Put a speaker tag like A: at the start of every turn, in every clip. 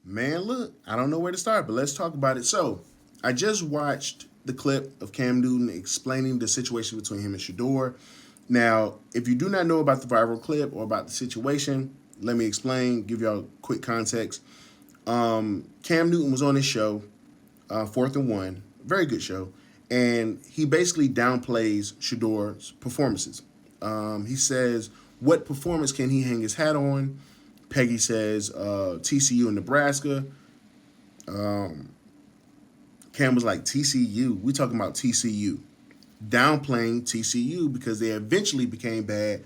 A: Man, look, I don't know where to start, but let's talk about it. So, I just watched the clip of Cam Newton explaining the situation between him and Shador. Now, if you do not know about the viral clip or about the situation, let me explain, give y'all quick context. Cam Newton was on his show, Fourth and One, very good show, and he basically downplays Shador's performances. He says, "What performance can he hang his hat on?" Peggy says, "TCU and Nebraska." Cam was like, "TCU? We talking about TCU?" Downplaying TCU because they eventually became bad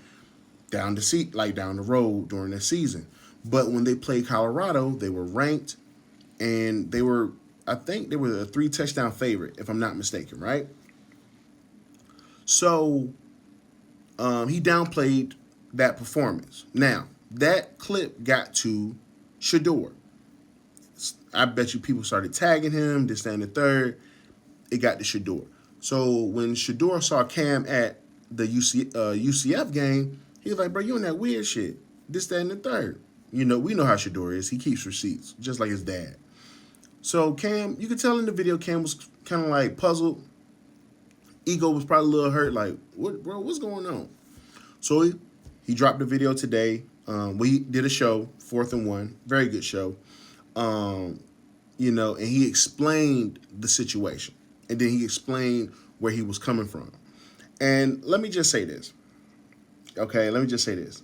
A: down the road during the season. But when they played Colorado, they were ranked, and I think they were a 3 touchdown favorite, if I'm not mistaken, right? So he downplayed that performance. Now, that clip got to Sheduer. I bet you people started tagging him, this, that, and the third. It got to Sheduer. So when Sheduer saw Cam at the UCF game, he was like, "Bro, you on that weird shit. This, that, and the third." We know how Sheduer is. He keeps receipts, just like his dad. So Cam, you could tell in the video, Cam was kind of like puzzled. Ego was probably a little hurt, like, "What, bro? What's going on?" So he dropped the video today. We did a show, Fourth and One, very good show. And he explained the situation, and then he explained where he was coming from. And let me just say this, okay? Let me just say this.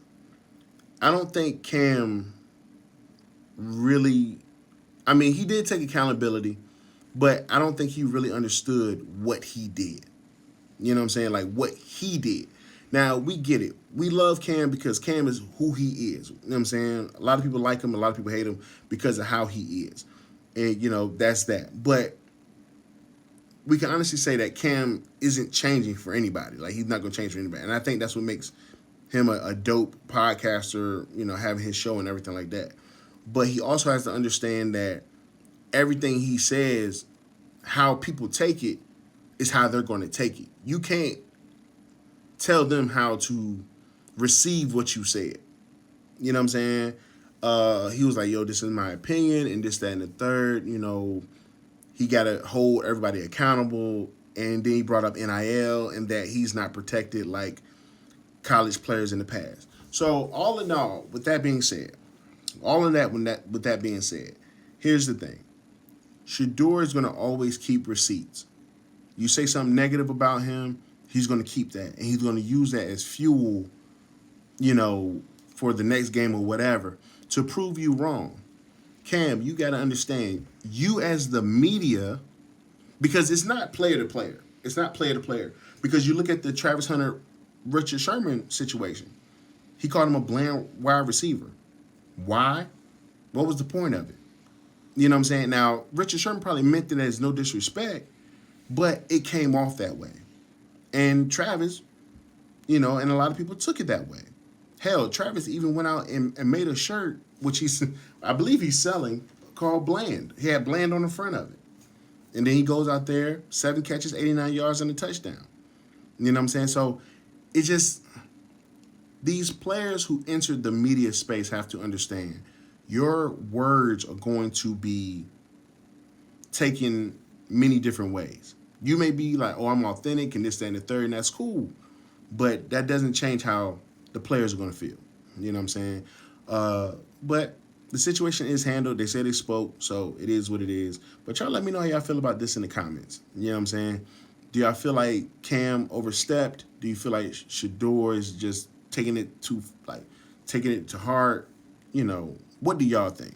A: I don't think Cam really. I mean, he did take accountability, but I don't think he really understood what he did. You know what I'm saying? Like what he did. Now, we get it. We love Cam because Cam is who he is. You know what I'm saying? A lot of people like him. A lot of people hate him because of how he is. And, that's that. But we can honestly say that Cam isn't changing for anybody. Like, he's not going to change for anybody. And I think that's what makes him a dope podcaster, having his show and everything like that. But he also has to understand that everything he says, how people take it, is how they're going to take it. You can't tell them how to receive what you said. You know what I'm saying? He was like, "Yo, this is my opinion," and this, that, and the third. He got to hold everybody accountable. And then he brought up NIL and that he's not protected like college players in the past. So all in all, with that being said, here's the thing. Shador is going to always keep receipts. You say something negative about him, he's going to keep that. And he's going to use that as fuel, for the next game or whatever, to prove you wrong. Cam, you got to understand, you as the media, because it's not player to player. It's not player to player. Because you look at the Travis Hunter, Richard Sherman situation. He called him a bland wide receiver. Why? What was the point of it? You know what I'm saying? Now, Richard Sherman probably meant it as no disrespect, but it came off that way. And Travis, and a lot of people took it that way. Hell, Travis even went out and made a shirt, which I believe he's selling, called Bland. He had Bland on the front of it. And then he goes out there, 7 catches, 89 yards, and a touchdown. You know what I'm saying? So it just, these players who entered the media space have to understand your words are going to be taken many different ways. You may be like, "Oh, I'm authentic and this, that, and the third," and that's cool. But that doesn't change how the players are going to feel. You know what I'm saying? But the situation is handled. They said they spoke, so it is what it is. But y'all let me know how y'all feel about this in the comments. You know what I'm saying? Do y'all feel like Cam overstepped? Do you feel like Shador is just taking it to heart? What do y'all think?